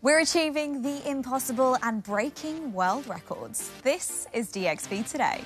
We're achieving the impossible and breaking world records. This is DXB Today.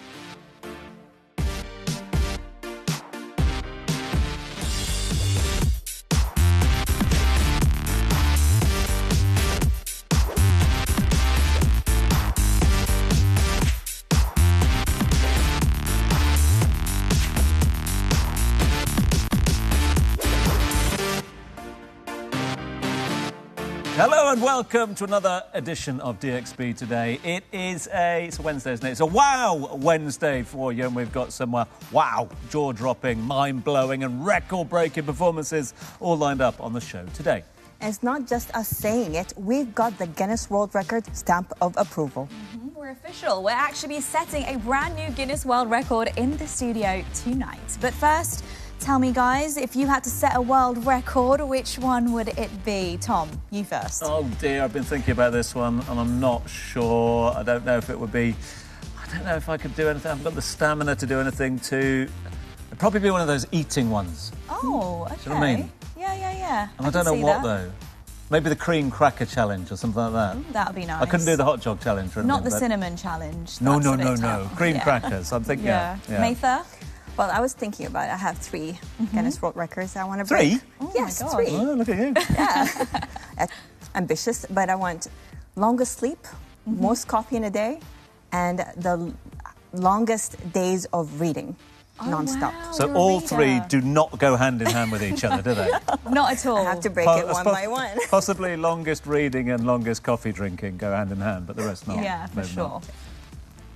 Hello and welcome to another edition of DXB Today. It's a Wednesday, isn't it? It's a wow Wednesday for you, and we've got some wow, jaw-dropping, mind-blowing and record-breaking performances all lined up on the show today. And it's not just us saying it, we've got the Guinness World Record stamp of approval. We're official. We're actually setting a brand new Guinness World Record in the studio tonight. But first, tell me, guys, if you had to set a world record, which one would it be? Tom, you first. Oh, dear, I've been thinking about this one, and I'm not sure. I don't know if it would be... I don't know if I could do anything. I haven't got the stamina to do anything to... It'd probably be one of those eating ones. Oh, okay. Do you know what I mean? Yeah. And I don't know what, though. Maybe the cream cracker challenge or something like that. Ooh, that would be nice. I couldn't do the hot dog challenge or anything. Not the cinnamon challenge. No. Tough. Cream crackers. I'm thinking, yeah. Matha? Well, I was thinking about it. I have three Guinness World Records I want to break. Three? Oh, yes, my God. 3. Oh, look at you. Yeah. Ambitious, but I want longest sleep, most coffee in a day, and the longest days of reading. Non-stop. Wow, So you're a all reader. three do not go hand in hand with each other, do they? Not at all. I have to break it one by one. Possibly longest reading and longest coffee drinking go hand in hand, but the rest not. Yeah, for Maybe sure. not.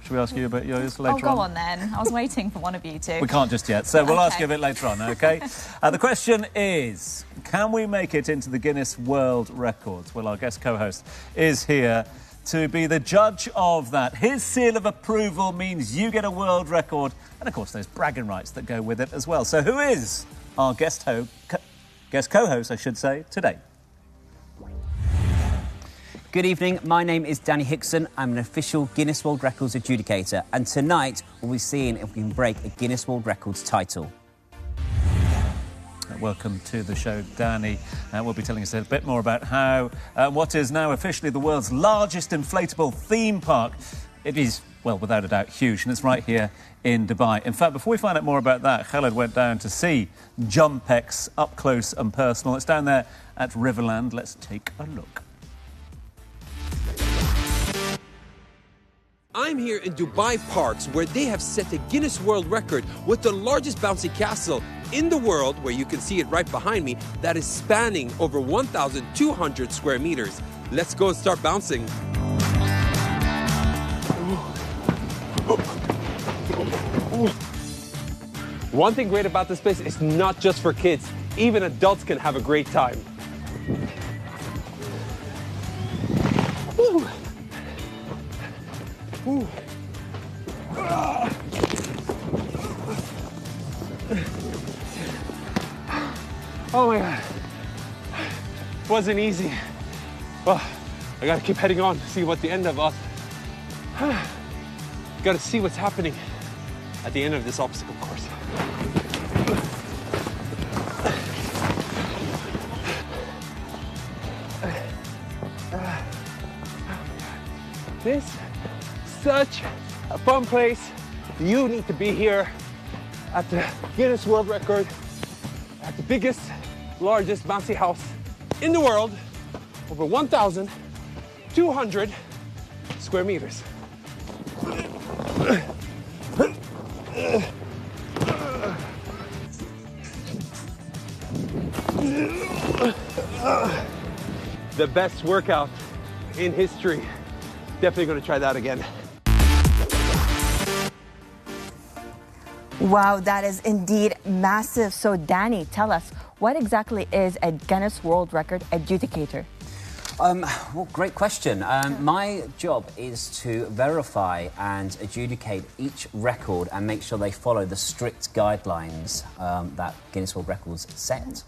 Should we ask you about yours later Oh, go on then. I was waiting for one of you two. We can't just yet, so we'll ask Okay. you a bit later on, OK? The question is, can we make it into the Guinness World Records? Well, our guest co-host is here to be the judge of that. His seal of approval means you get a world record, and of course there's bragging rights that go with it as well. So who is our guest co-host, I should say, today? Good evening, my name is Danny Hickson. I'm an official Guinness World Records adjudicator, and tonight we'll be seeing if we can break a Guinness World Records title. Welcome to the show, Danny. We'll be telling us a bit more about how what is now officially the world's largest inflatable theme park. It is, well, without a doubt, huge, and it's right here in Dubai. In fact, before we find out more about that, Khaled went down to see Jumpex up close and personal. It's down there at Riverland. Let's take a look. I'm here in Dubai Parks, where they have set a Guinness World Record with the largest bouncy castle in the world, where you can see it right behind me, that is spanning over 1,200 square meters. Let's go and start bouncing. One thing great about this place is not just for kids. Even adults can have a great time. Woo. Ooh. Oh my God. It wasn't easy. Well, I gotta keep heading on to see what the end of us. Gotta see what's happening at the end of this obstacle course. This such a fun place. You need to be here at the Guinness World Record at the biggest, largest bouncy house in the world, over 1,200 square meters. The best workout in history. Definitely going to try that again. Wow, that is indeed massive. So, Danny, tell us, what exactly is a Guinness World Record adjudicator? Well, great question. My job is to verify and adjudicate each record and make sure they follow the strict guidelines that Guinness World Records set.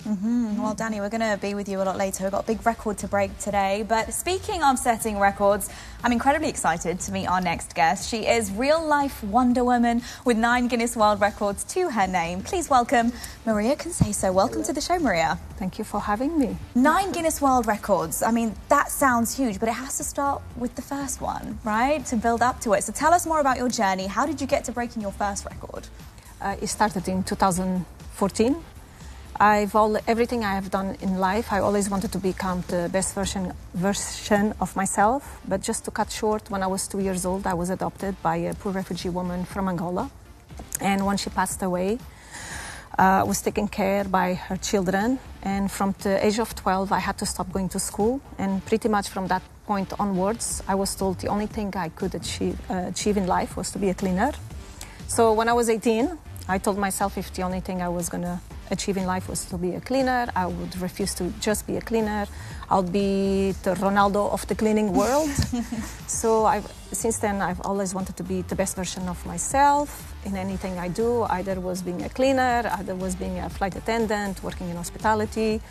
Well, Danny, we're going to be with you a lot later. We've got a big record to break today. But speaking of setting records, I'm incredibly excited to meet our next guest. She is real-life Wonder Woman with 9 Guinness World Records to her name. Please welcome Maria Conceição. Welcome to the show, Maria. Thank you for having me. 9 Guinness World Records. I mean, that sounds huge, but it has to start with the first one, right? To build up to it. So tell us more about your journey. How did you get to breaking your first record? It started in 2014. Everything I have done in life, I always wanted to become the best version of myself. But just to cut short, when I was 2 years old, I was adopted by a poor refugee woman from Angola. And when she passed away, I was taken care by her children. And from the age of 12, I had to stop going to school. And pretty much from that point onwards, I was told the only thing I could achieve in life was to be a cleaner. So when I was 18, I told myself if the only thing I was going to achieve in life was to be a cleaner, I would refuse to just be a cleaner. I'll be the Ronaldo of the cleaning world. So since then, I've always wanted to be the best version of myself in anything I do. Either was being a cleaner, either was being a flight attendant, working in hospitality,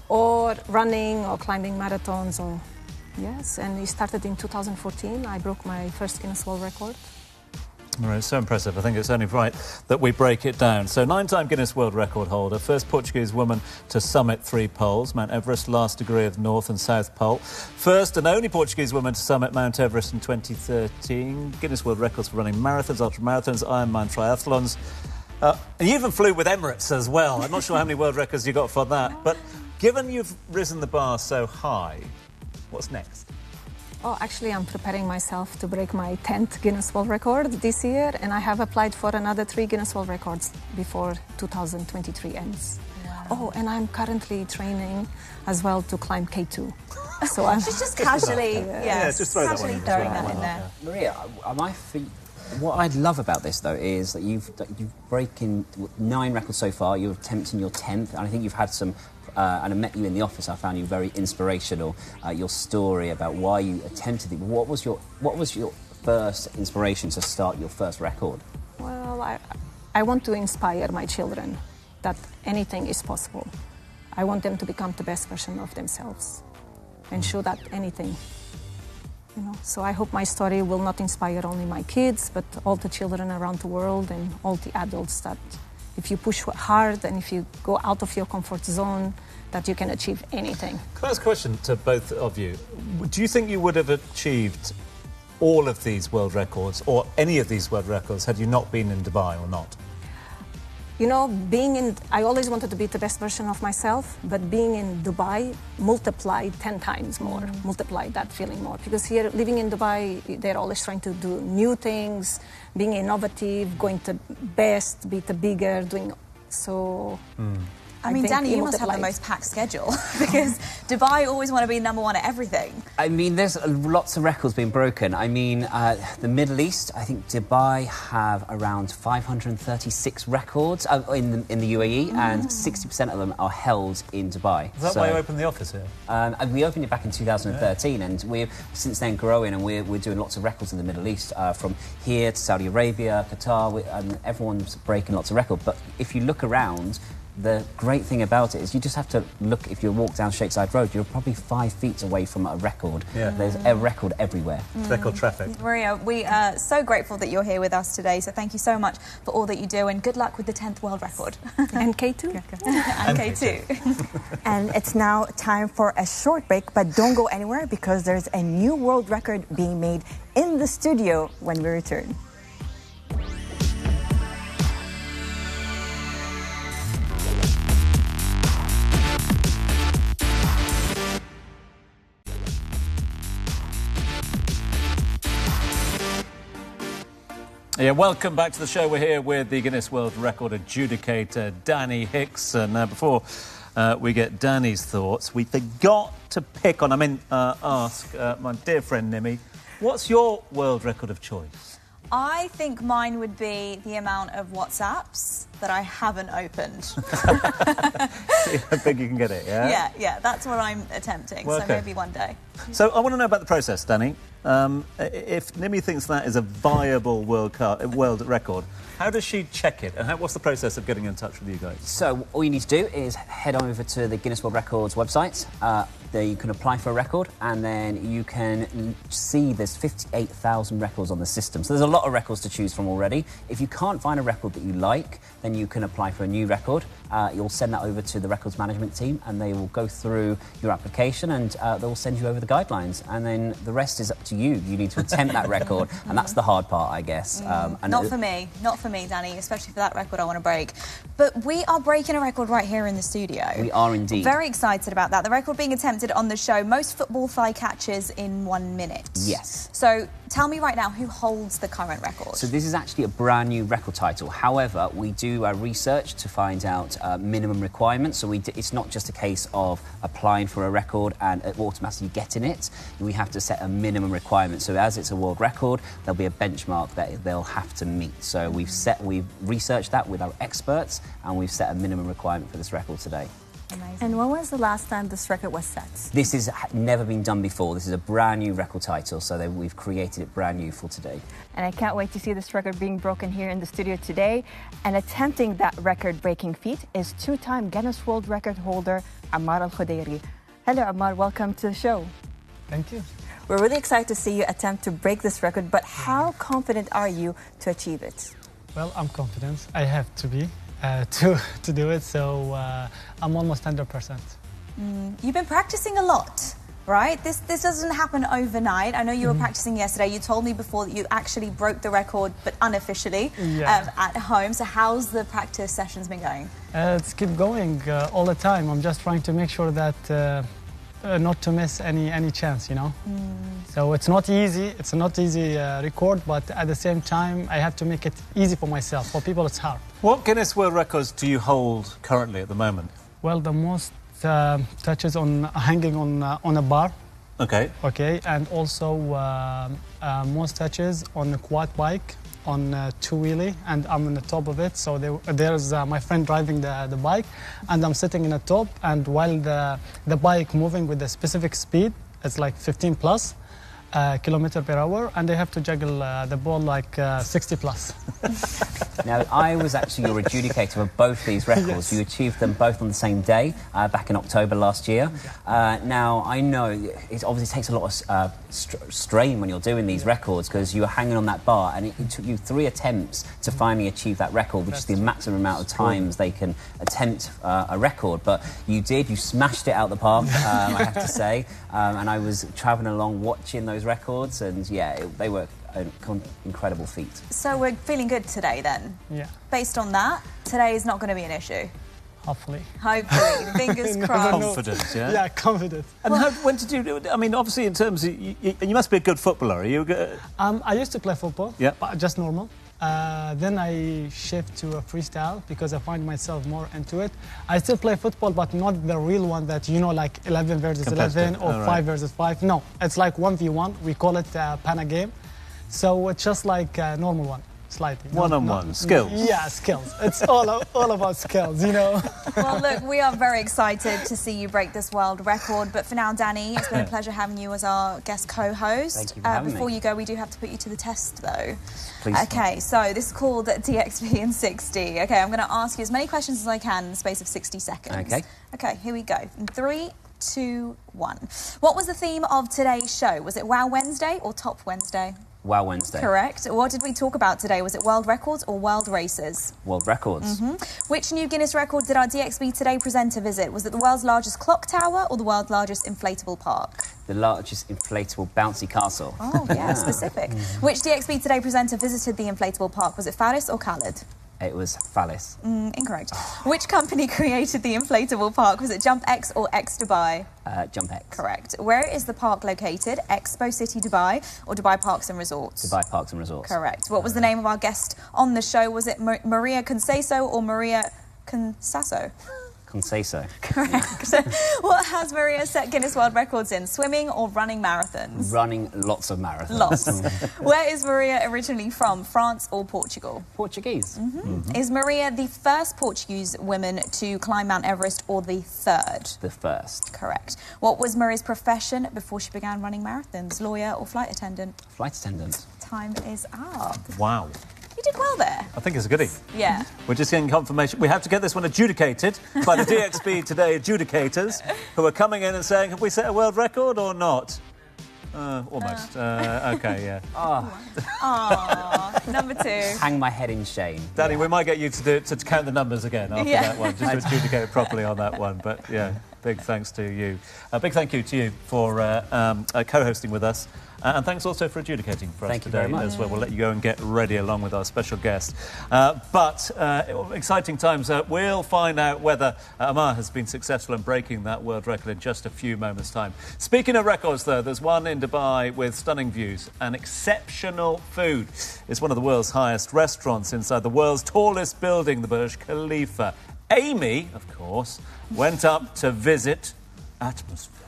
or running or climbing marathons. Yes, and it started in 2014. I broke my first Guinness World Record. Right, it's so impressive. I think it's only right that we break it down. So 9-time Guinness World Record holder, first Portuguese woman to summit 3 poles, Mount Everest, last degree of North and South Pole. First and only Portuguese woman to summit Mount Everest in 2013. Guinness World Records for running marathons, ultramarathons, Ironman triathlons. And you even flew with Emirates as well. I'm not sure how many world records you got for that. But given you've risen the bar so high, what's next? Oh, actually, I'm preparing myself to break my 10th Guinness World Record this year, and I have applied for another 3 Guinness World Records before 2023 ends. Wow. Oh, and I'm currently training as well to climb K2. So I'm She's just casually, just throw casually that throwing that in there. Maria, what I love about this, though, is that you've broken 9 records so far. You're attempting your 10th, and I think you've had some... and I met you in the office. I found you very inspirational. Your story about why you attempted it. What was your first inspiration to start your first record? Well, I want to inspire my children that anything is possible. I want them to become the best version of themselves and show that anything. So I hope my story will not inspire only my kids, but all the children around the world and all the adults that if you push hard and if you go out of your comfort zone, that you can achieve anything. Can I ask a question to both of you? Do you think you would have achieved all of these world records or any of these world records had you not been in Dubai or not? I always wanted to be the best version of myself, but being in Dubai multiplied 10 times more, multiplied that feeling more. Because here, living in Dubai, they're always trying to do new things, being innovative, going to best, be the bigger, doing so. I mean, Danny, you must have the most packed schedule because Dubai always want to be number 1 at everything. I mean, there's lots of records being broken. I mean, the Middle East, I think Dubai have around 536 records in the UAE, and 60% of them are held in Dubai. Is that why you opened the office here? We opened it back in 2013, and we're since then growing, and we're doing lots of records in the Middle East, from here to Saudi Arabia, Qatar, and everyone's breaking lots of records. But if you look around, the great thing about it is you just have to look. If you walk down Shakeside Road, you're probably 5 feet away from a record. Yeah. There's a record everywhere. Record traffic. Maria, we are so grateful that you're here with us today, so thank you so much for all that you do, and good luck with the 10th world record. And K2. And K2. And it's now time for a short break, but don't go anywhere because there's a new world record being made in the studio when we return. Yeah, welcome back to the show. We're here with the Guinness World Record adjudicator, Danny Hickson. Before we get Danny's thoughts, we forgot to ask my dear friend Nimi, what's your world record of choice? I think mine would be the amount of WhatsApps that I haven't opened. See how big you can get it, yeah? Yeah, that's what I'm attempting, so maybe one day. So I want to know about the process, Danny. If Nimi thinks that is a viable world record, how does she check it? And what's the process of getting in touch with you guys? So all you need to do is head over to the Guinness World Records website. There you can apply for a record, and then you can see there's 58,000 records on the system. So there's a lot of records to choose from already. If you can't find a record that you like, then you can apply for a new record. You'll send that over to the records management team, and they will go through your application, and they will send you over the guidelines. And then the rest is up to you. You need to attempt that record, and that's the hard part, I guess. Not for me, Danny, especially for that record I want to break. But we are breaking a record right here in the studio. We are indeed. Very excited about that. The record being attempted on the show, most football fly catches in 1 minute. Yes. So tell me right now, who holds the current record? So this is actually a brand new record title. However, we do research to find out minimum requirements. So it's not just a case of applying for a record and automatically getting it. We have to set a minimum requirement. So as it's a world record, there'll be a benchmark that they'll have to meet. So we've researched that with our experts, and we've set a minimum requirement for this record today. Amazing. And when was the last time this record was set? This has never been done before. This is a brand new record title, so we've created it brand new for today. And I can't wait to see this record being broken here in the studio today. And attempting that record-breaking feat is two-time Guinness World Record holder Ammar Al-Khudairi. Hello, Ammar. Welcome to the show. Thank you. We're really excited to see you attempt to break this record, but how confident are you to achieve it? Well, I'm confident. I have to be to do it, so I'm almost 100%. You've been practicing a lot, right? This doesn't happen overnight. I know you were practicing yesterday. You told me before that you actually broke the record, but unofficially, at home. So how's the practice sessions been going? It's keep going all the time. I'm just trying to make sure that not to miss any chance, you know. So it's not easy. It's not easy record, but at the same time, I have to make it easy for myself. For people, it's hard. What Guinness World Records do you hold currently at the moment? Well, the most touches on hanging on a bar. Okay. Okay, and also most touches on a quad bike, on two-wheelie, and I'm on the top of it. So there's my friend driving the bike, and I'm sitting in the top, and while the bike moving with a specific speed, it's like 15 plus kilometer per hour, and they have to juggle the ball like 60 plus. Now, I was actually your adjudicator of both these records. Yes. You achieved them both on the same day, back in October last year. Now, I know it obviously takes a lot of strain when you're doing these records, because you were hanging on that bar, and it took you 3 attempts to finally achieve that record, which is the maximum amount of times they can attempt a record. But you smashed it out the park, I have to say. And I was travelling along watching those records, and yeah, they were an incredible feat. So we're feeling good today then? Yeah. Based on that, today is not going to be an issue? Hopefully. Hopefully. Fingers crossed. Confident, yeah? Yeah, confident. And when did you do it? I mean, obviously, in terms of... You must be a good footballer. Are you good? I used to play football, but just normal. Then I shift to a freestyle because I find myself more into it. I still play football, but not the real one that, you know, like 11 versus 11 or 5 versus 5. No, it's like 1v1. We call it Pana game. So it's just like a normal one, slightly. One-on-one, skills. Yeah, skills. It's all about skills, you know. Well, look, we are very excited to see you break this world record. But for now, Danny, it's been a pleasure having you as our guest co-host. Thank you for having Before me. you go, we do have to put you to the test, though. Please. Okay, so this is called DXB in 60. Okay, I'm going to ask you as many questions as I can in the space of 60 seconds. Okay. Okay, here we go. In 3, 2, 1. What was the theme of today's show? Was it Wow Wednesday or Top Wednesday? Wow Wednesday. Correct. What did we talk about today? Was it world records or world races? World records. Which new Guinness record did our DXB Today presenter visit? Was it the world's largest clock tower or the world's largest inflatable park? The largest inflatable bouncy castle. Oh, yeah, specific. Which DXB Today presenter visited the inflatable park? Was it Faris or Khaled? It was phallus. Incorrect. Which company created the inflatable park? Was it Jump X or X Dubai? Jump X. Correct. Where is the park located? Expo City Dubai or Dubai Parks and Resorts? Dubai Parks and Resorts. Correct. What was the name of our guest on the show? Was it Maria Conceso or Maria Consasso? Can't say so. Correct. What has Maria set Guinness World Records in? Swimming or running marathons? Running lots of marathons. Lots. Where is Maria originally from? France or Portugal? Portuguese. Is Maria the first Portuguese woman to climb Mount Everest or the third? The first. Correct. What was Maria's profession before she began running marathons? Lawyer or flight attendant? Flight attendant. Time is up. Wow. You did well there. I think it's a goodie. Yeah. We're just getting confirmation. We have to get this one adjudicated by the DXB Today adjudicators, who are coming in and saying, have we set a world record or not? Almost. OK, yeah. Number 2. Hang my head in shame. Danny, we might get you to count the numbers again after that one, just to adjudicate it properly on that one. But, yeah, big thanks to you. A big thank you to you for co-hosting with us. And thanks also for adjudicating for us today as well. We'll let you go and get ready along with our special guest. But exciting times. We'll find out whether Amar has been successful in breaking that world record in just a few moments' time. Speaking of records, though, there's one in Dubai with stunning views and exceptional food. It's one of the world's highest restaurants inside the world's tallest building, the Burj Khalifa. Amy, of course, went up to visit Atmosphere.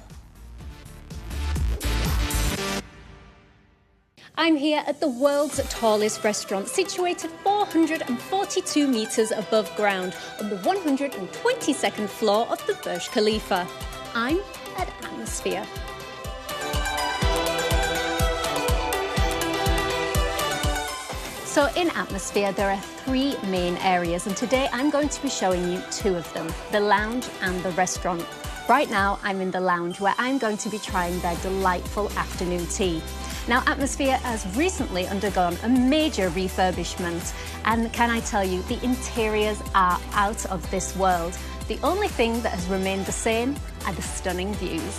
I'm here at the world's tallest restaurant, situated 442 metres above ground on the 122nd floor of the Burj Khalifa. I'm at Atmosphere. So in Atmosphere, there are 3 main areas, and today I'm going to be showing you 2 of them, the lounge and the restaurant. Right now, I'm in the lounge, where I'm going to be trying their delightful afternoon tea. Now, Atmosphere has recently undergone a major refurbishment, and can I tell you, the interiors are out of this world. The only thing that has remained the same are the stunning views.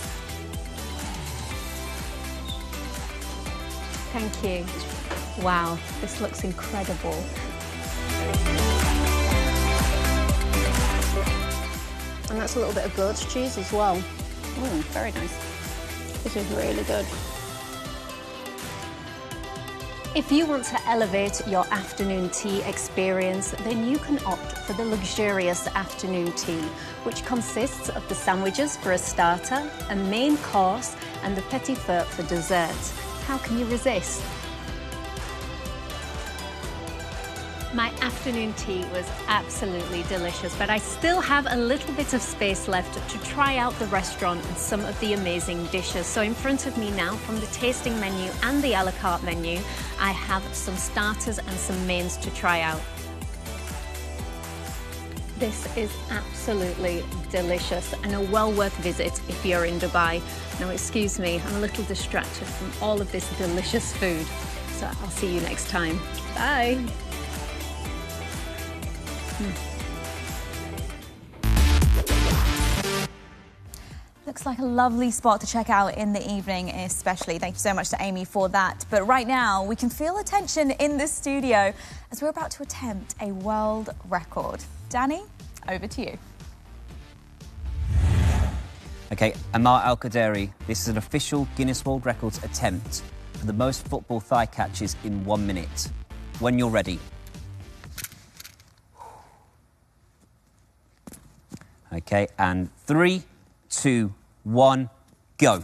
Thank you. Wow, this looks incredible. And that's a little bit of goat's cheese as well. Very nice. This is really good. If you want to elevate your afternoon tea experience, then you can opt for the luxurious afternoon tea, which consists of the sandwiches for a starter, a main course, and the petit four for dessert. How can you resist? My afternoon tea was absolutely delicious, but I still have a little bit of space left to try out the restaurant and some of the amazing dishes. So in front of me now, from the tasting menu and the a la carte menu, I have some starters and some mains to try out. This is absolutely delicious and a well worth visit if you're in Dubai. Now, excuse me, I'm a little distracted from all of this delicious food. So I'll see you next time. Bye. Looks like a lovely spot to check out in the evening, especially. Thank you so much to Amy for that. But right now, we can feel the tension in the studio as we're about to attempt a world record. Danny, over to you. OK, Amar Al-Qaderi, this is an official Guinness World Records attempt for the most football thigh catches in 1 minute. When you're ready. OK, and 3, 2, 1, go.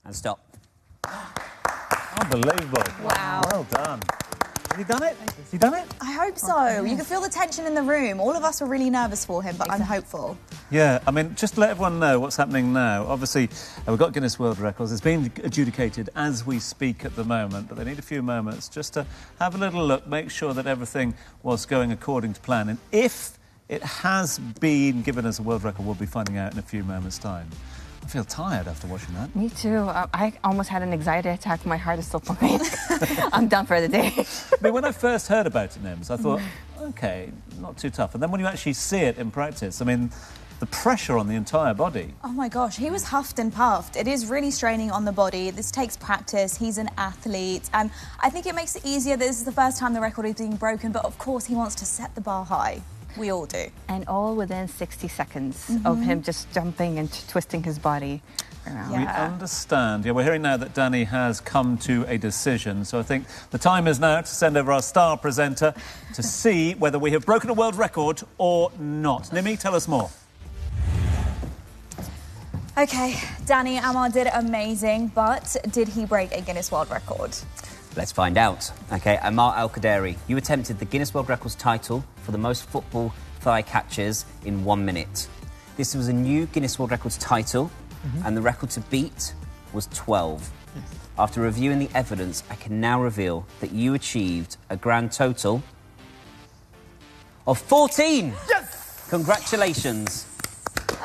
And stop. Unbelievable. Wow. Well done. Has he done it? Has he done it? I hope so. You can feel the tension in the room. All of us were really nervous for him, but I'm hopeful. Yeah, I mean, just to let everyone know what's happening now. Obviously, we've got Guinness World Records. It's being adjudicated as we speak at the moment, but they need a few moments just to have a little look, make sure that everything was going according to plan. And if it has been given as a world record, we'll be finding out in a few moments' time. I feel tired after watching that. Me too. I almost had an anxiety attack. My heart is still pumping. I'm done for the day. I mean, when I first heard about it, Nims, I thought, OK, not too tough. And then when you actually see it in practice, I mean, the pressure on the entire body. Oh my gosh, he was huffed and puffed. It is really straining on the body. This takes practice. He's an athlete. And I think it makes it easier that this is the first time the record is being broken. But of course, he wants to set the bar high. We all do. And all within 60 seconds of him just jumping and twisting his body around. We understand. Yeah, we're hearing now that Danny has come to a decision. So I think the time is now to send over our star presenter to see whether we have broken a world record or not. Nimi, tell us more. OK, Danny, Amar did amazing, but did he break a Guinness World Record? Let's find out. OK, Amar Al-Qadari, you attempted the Guinness World Records title for the most football thigh catches in 1 minute. This was a new Guinness World Records title, and the record to beat was 12. After reviewing the evidence, I can now reveal that you achieved a grand total of 14! Yes! Congratulations.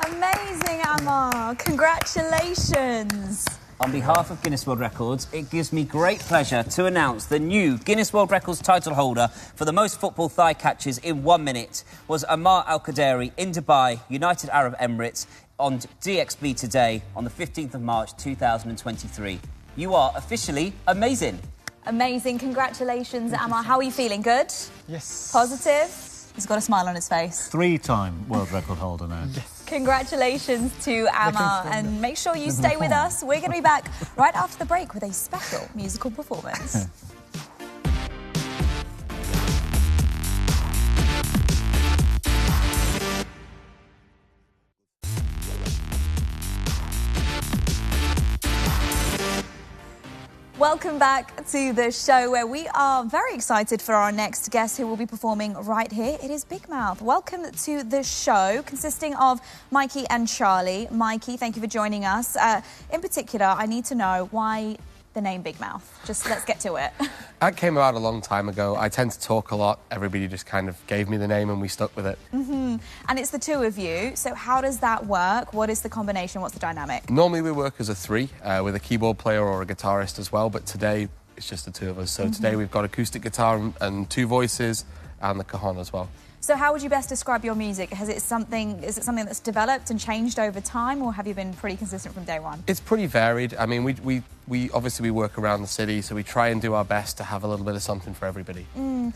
Amazing, Amar. Congratulations. On behalf of Guinness World Records, it gives me great pleasure to announce the new Guinness World Records title holder for the most football thigh catches in 1 minute was Amar Al-Qadari in Dubai, United Arab Emirates, on DXB today on the 15th of March 2023. You are officially amazing. Amazing. Congratulations, Amar. How are you feeling? Good? Yes. Positive? He's got a smile on his face. 3-time world record holder now. Yes. Congratulations to Amar, and make sure you stay with us. We're going to be back right after the break with a special musical performance. Welcome back to the show, where we are very excited for our next guest who will be performing right here. It is Big Mouth. Welcome to the show, consisting of Mikey and Charlie. Mikey, thank you for joining us. In particular, I need to know why the name Big Mouth. Just let's get to it. That came about a long time ago. I tend to talk a lot. Everybody just kind of gave me the name and we stuck with it. And it's the two of you. So how does that work? What is the combination? What's the dynamic? Normally we work as a three with a keyboard player or a guitarist as well, but today it's just the two of us. So today we've got acoustic guitar and two voices and the cajon as well. So how would you best describe your music? Is it something that's developed and changed over time, or have you been pretty consistent from day one? It's pretty varied. I mean, we obviously work around the city, so we try and do our best to have a little bit of something for everybody.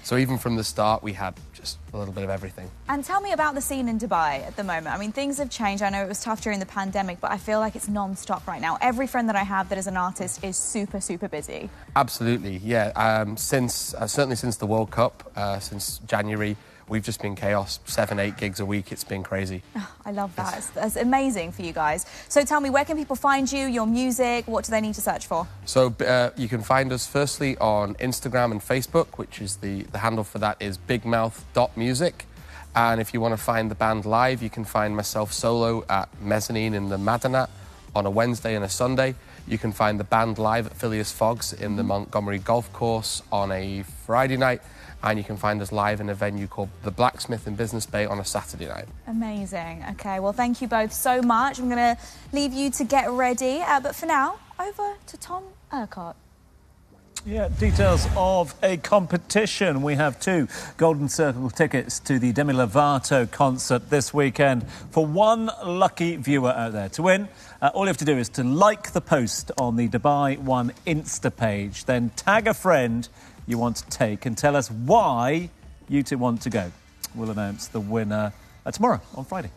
So even from the start, we had just a little bit of everything. And tell me about the scene in Dubai at the moment. I mean, things have changed. I know it was tough during the pandemic, but I feel like it's non-stop right now. Every friend that I have that is an artist is super, super busy. Absolutely, yeah. Certainly since the World Cup, since January, we've just been chaos. 7-8 gigs a week. It's been crazy. Oh, I love that. That's amazing for you guys. So tell me, where can people find you, your music? What do they need to search for? So you can find us firstly on Instagram and Facebook, which is the handle for that is bigmouth.music. And if you want to find the band live, you can find myself solo at Mezzanine in the Madanat on a Wednesday and a Sunday. You can find the band live at Phileas Fogg's in the Montgomery Golf Course on a Friday night. And you can find us live in a venue called The Blacksmith in Business Bay on a Saturday night. Amazing. OK, well, thank you both so much. I'm going to leave you to get ready. But for now, over to Tom Urquhart. Yeah, details of a competition. We have 2 Golden Circle tickets to the Demi Lovato concert this weekend for one lucky viewer out there. To win, all you have to do is to like the post on the Dubai One Insta page, then tag a friend you want to take and tell us why you two want to go. We'll announce the winner tomorrow on Friday.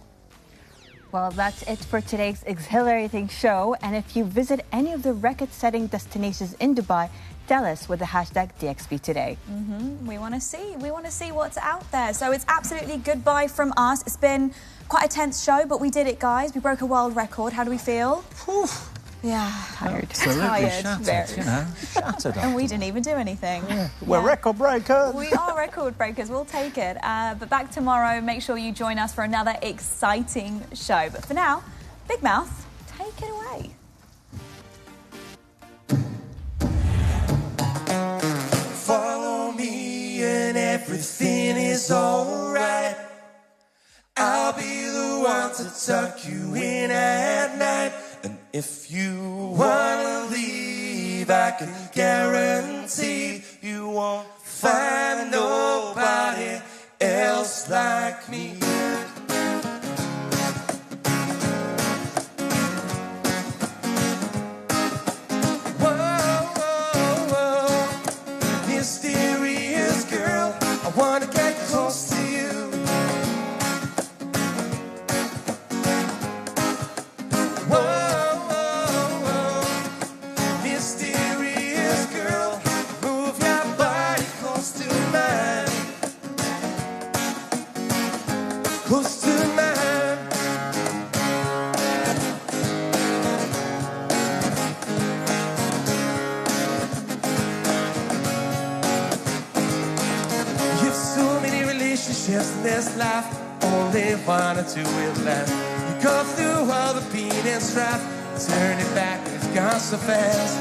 Well, that's it for today's exhilarating show. And if you visit any of the record-setting destinations in Dubai, tell us with the hashtag DXB today. We want to see what's out there. So it's absolutely goodbye from us. It's been quite a tense show, but we did it, guys. We broke a world record. How do we feel? Yeah. Tired. Absolutely Tired, shattered, very. you know, shattered. And we didn't even do anything. We're record breakers. We are record breakers. We'll take it. But back tomorrow, make sure you join us for another exciting show. But for now, Big Mouth, take it away. Follow me and everything is alright. I'll be the one to tuck you in at night. And if you wanna leave, I can guarantee you won't find nobody else like me. Mysterious girl, I wanna get close to you. Whoa, mysterious girl, move your body close to mine. Close to mine. You've so many relationships in this life, only one or two will last. You go through all the pain and strife, turn it back, it's gone so fast.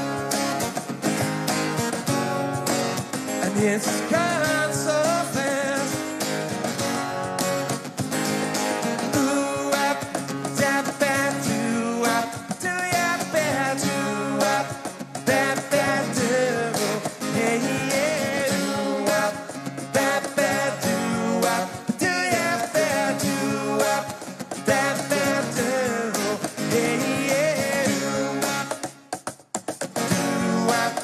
And it's gone so fast. Ooh, up, da, ba, doo, up, do ya, ba, doo, up, ba, ba, doo. Yeah, yeah, doo, up, ba, ba, doo, up, do ya, ba, doo, up, ba, ba, doo. Yeah, yeah, doo, up, doo, up,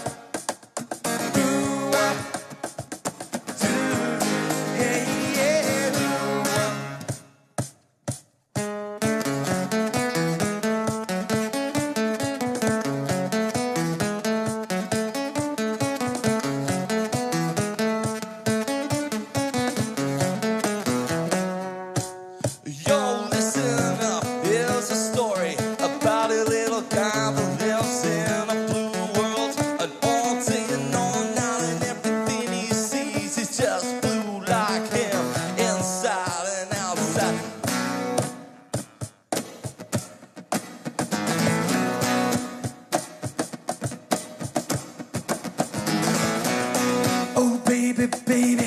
doo, up, doo. Yeah, yeah, doo, up. Yo, listen up, here's a story about a little guy that lives in a blue world. And all day and all night, and everything he sees is just blue like him, inside and outside. Oh, baby, baby,